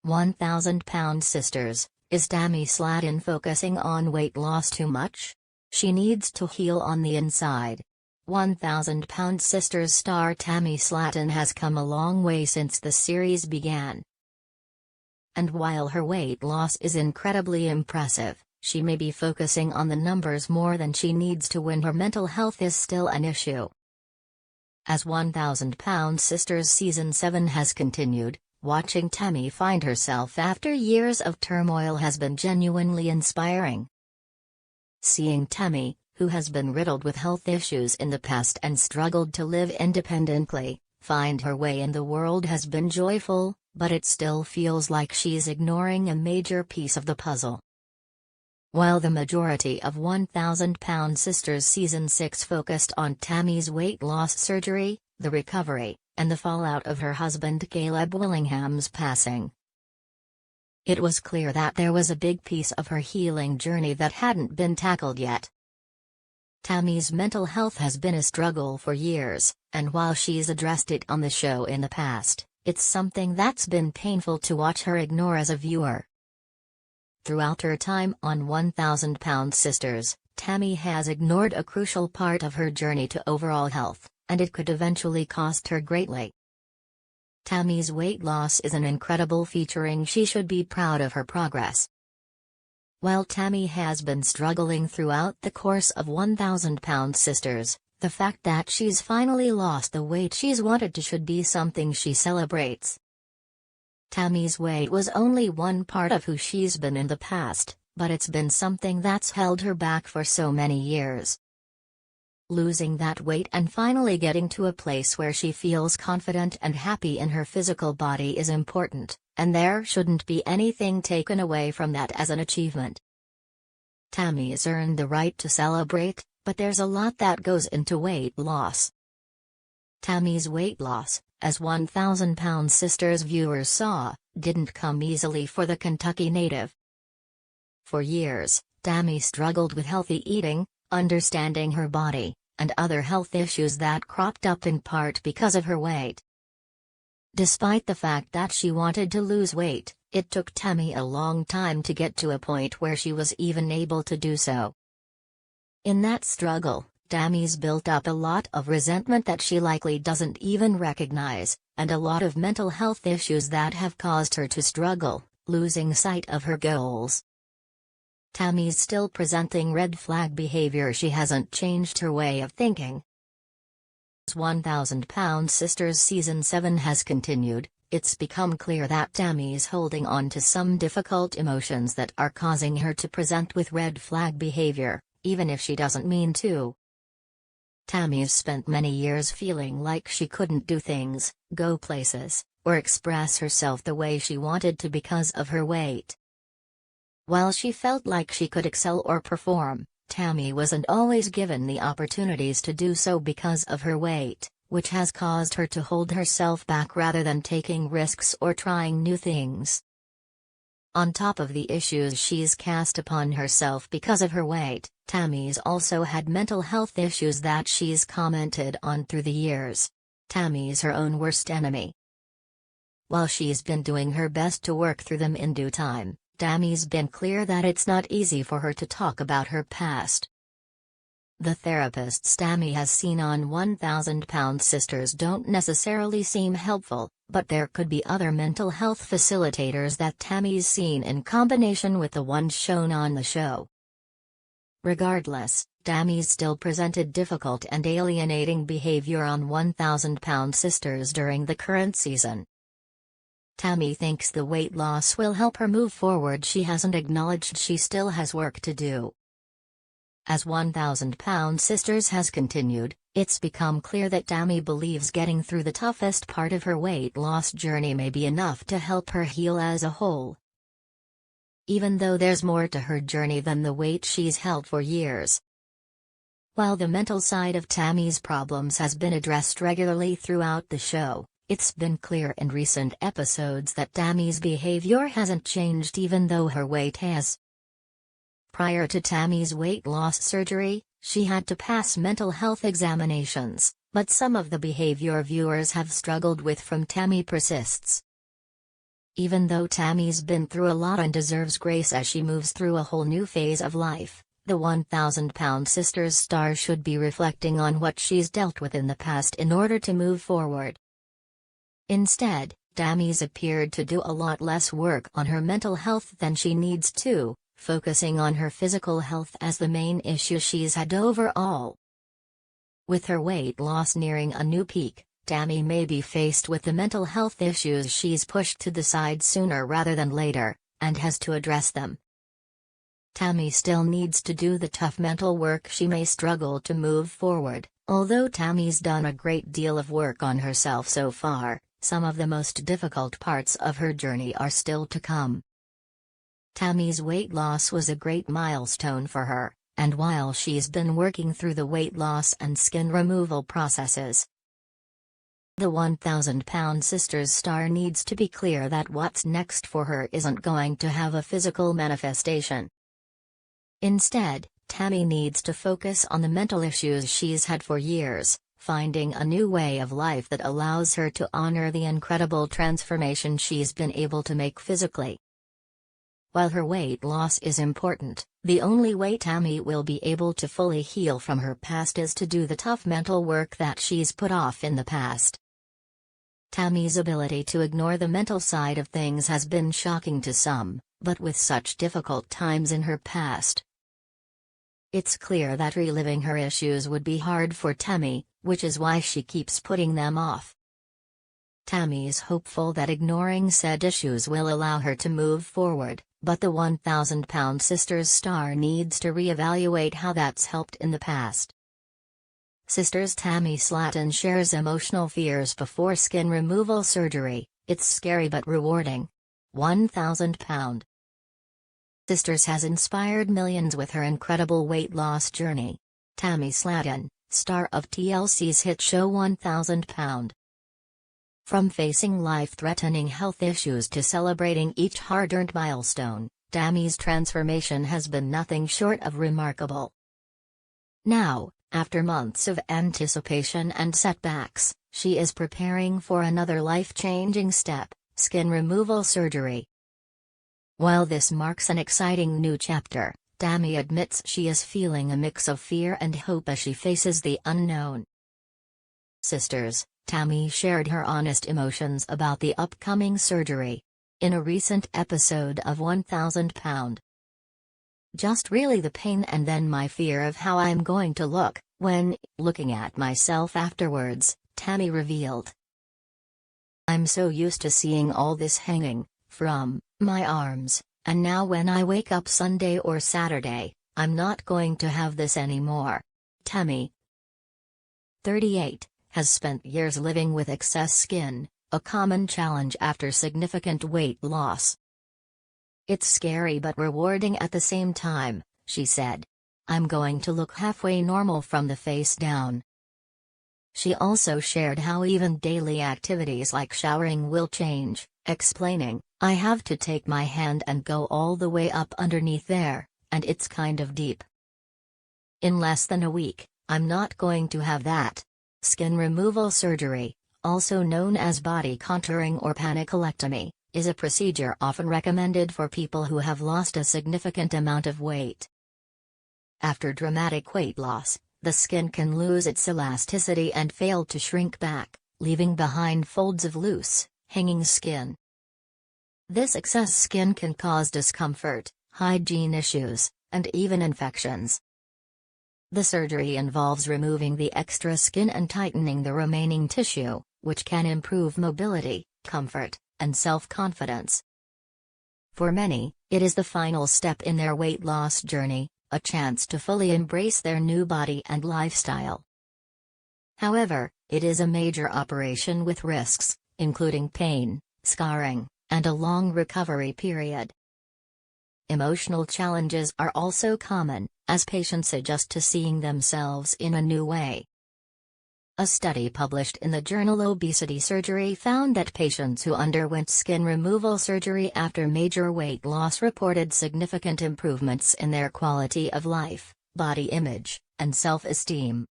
1,000-pound sisters, is Tammy Slaton focusing on weight loss too much? She needs to heal on the inside. 1,000-pound sisters star Tammy Slaton has come a long way since the series began. And while her weight loss is incredibly impressive, she may be focusing on the numbers more than she needs to when her mental health is still an issue. As 1,000-pound sisters season 7 has continued, watching Tammy find herself after years of turmoil has been genuinely inspiring. Seeing Tammy, who has been riddled with health issues in the past and struggled to live independently, find her way in the world has been joyful, but it still feels like she's ignoring a major piece of the puzzle. While the majority of 1,000-pound sisters season 6 focused on Tammy's weight loss surgery, the recovery, and the fallout of her husband Caleb Willingham's passing, it was clear that there was a big piece of her healing journey that hadn't been tackled yet. Tammy's mental health has been a struggle for years, and while she's addressed it on the show in the past, it's something that's been painful to watch her ignore as a viewer. Throughout her time on 1,000-pound sisters, Tammy has ignored a crucial part of her journey to overall health, and it could eventually cost her greatly. Tammy's weight loss is an incredible featuring. She should be proud of her progress. While Tammy has been struggling throughout the course of 1,000-pound sisters, the fact that she's finally lost the weight she's wanted to should be something she celebrates. Tammy's weight was only one part of who she's been in the past, but it's been something that's held her back for so many years. Losing that weight and finally getting to a place where she feels confident and happy in her physical body is important, and there shouldn't be anything taken away from that as an achievement. Tammy's earned the right to celebrate, but there's a lot that goes into weight loss. Tammy's weight loss, as 1,000-pound sisters viewers saw, didn't come easily for the Kentucky native. For years, Tammy struggled with healthy eating, understanding her body, and other health issues that cropped up in part because of her weight. Despite the fact that she wanted to lose weight, it took Tammy a long time to get to a point where she was even able to do so. In that struggle, Tammy's built up a lot of resentment that she likely doesn't even recognize, and a lot of mental health issues that have caused her to struggle, losing sight of her goals. Tammy's still presenting red flag behavior. She hasn't changed her way of thinking. As 1,000-pound sisters season 7 has continued, it's become clear that Tammy's holding on to some difficult emotions that are causing her to present with red flag behavior, even if she doesn't mean to. Tammy's spent many years feeling like she couldn't do things, go places, or express herself the way she wanted to because of her weight. While she felt like she could excel or perform, Tammy wasn't always given the opportunities to do so because of her weight, which has caused her to hold herself back rather than taking risks or trying new things. On top of the issues she's cast upon herself because of her weight, Tammy's also had mental health issues that she's commented on through the years. Tammy's her own worst enemy. While she's been doing her best to work through them in due time, Tammy's been clear that it's not easy for her to talk about her past. The therapists Tammy has seen on 1,000-pound sisters don't necessarily seem helpful, but there could be other mental health facilitators that Tammy's seen in combination with the ones shown on the show. Regardless, Tammy's still presented difficult and alienating behavior on 1,000-pound sisters during the current season. Tammy thinks the weight loss will help her move forward. She hasn't acknowledged she still has work to do. As 1,000-pound sisters has continued, it's become clear that Tammy believes getting through the toughest part of her weight loss journey may be enough to help her heal as a whole. Even though there's more to her journey than the weight she's held for years. While the mental side of Tammy's problems has been addressed regularly throughout the show, it's been clear in recent episodes that Tammy's behavior hasn't changed even though her weight has. Prior to Tammy's weight loss surgery, she had to pass mental health examinations, but some of the behavior viewers have struggled with from Tammy persists. Even though Tammy's been through a lot and deserves grace as she moves through a whole new phase of life, the 1,000-pound sister's star should be reflecting on what she's dealt with in the past in order to move forward. Instead, Tammy's appeared to do a lot less work on her mental health than she needs to, focusing on her physical health as the main issue she's had overall. With her weight loss nearing a new peak, Tammy may be faced with the mental health issues she's pushed to the side sooner rather than later, and has to address them. Tammy still needs to do the tough mental work. She may struggle to move forward, although Tammy's done a great deal of work on herself so far. Some of the most difficult parts of her journey are still to come. Tammy's weight loss was a great milestone for her, and while she's been working through the weight loss and skin removal processes, the 1,000-pound sister's star needs to be clear that what's next for her isn't going to have a physical manifestation. Instead, Tammy needs to focus on the mental issues she's had for years, finding a new way of life that allows her to honor the incredible transformation she's been able to make physically. While her weight loss is important, the only way Tammy will be able to fully heal from her past is to do the tough mental work that she's put off in the past. Tammy's ability to ignore the mental side of things has been shocking to some, but with such difficult times in her past, it's clear that reliving her issues would be hard for Tammy, which is why she keeps putting them off. Tammy's hopeful that ignoring said issues will allow her to move forward, but the 1,000-pound sister's star needs to reevaluate how that's helped in the past. Sisters Tammy Slaton shares emotional fears before skin removal surgery. It's scary but rewarding. 1,000-pound Sisters has inspired millions with her incredible weight loss journey. Tammy Slaton, star of TLC's hit show 1,000-pound. From facing life-threatening health issues to celebrating each hard-earned milestone, Tammy's transformation has been nothing short of remarkable. Now, after months of anticipation and setbacks, she is preparing for another life-changing step, skin removal surgery. While this marks an exciting new chapter, Tammy admits she is feeling a mix of fear and hope as she faces the unknown. Sisters, Tammy shared her honest emotions about the upcoming surgery in a recent episode of 1,000-pound. Just really the pain and then my fear of how I'm going to look when looking at myself afterwards, Tammy revealed. I'm so used to seeing all this hanging from my arms, and now when I wake up Sunday or Saturday, I'm not going to have this anymore. Tammy, 38, has spent years living with excess skin, a common challenge after significant weight loss. It's scary but rewarding at the same time, she said. I'm going to look halfway normal from the face down. She also shared how even daily activities like showering will change, explaining, I have to take my hand and go all the way up underneath there, and it's kind of deep. In less than a week, I'm not going to have that. Skin removal surgery, also known as body contouring or panniculectomy, is a procedure often recommended for people who have lost a significant amount of weight. After dramatic weight loss, the skin can lose its elasticity and fail to shrink back, leaving behind folds of loose, hanging skin. This excess skin can cause discomfort, hygiene issues, and even infections. The surgery involves removing the extra skin and tightening the remaining tissue, which can improve mobility, comfort, and self-confidence. For many, it is the final step in their weight loss journey, a chance to fully embrace their new body and lifestyle. However, it is a major operation with risks, including pain, scarring, and a long recovery period. Emotional challenges are also common, as patients adjust to seeing themselves in a new way. A study published in the journal Obesity Surgery found that patients who underwent skin removal surgery after major weight loss reported significant improvements in their quality of life, body image, and self-esteem.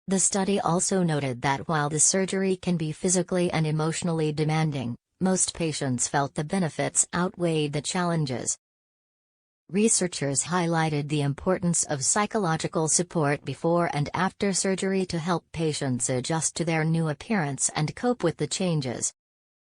The study also noted that while the surgery can be physically and emotionally demanding, Most patients felt the benefits outweighed the challenges. Researchers highlighted the importance of psychological support before and after surgery to help patients adjust to their new appearance and cope with the changes.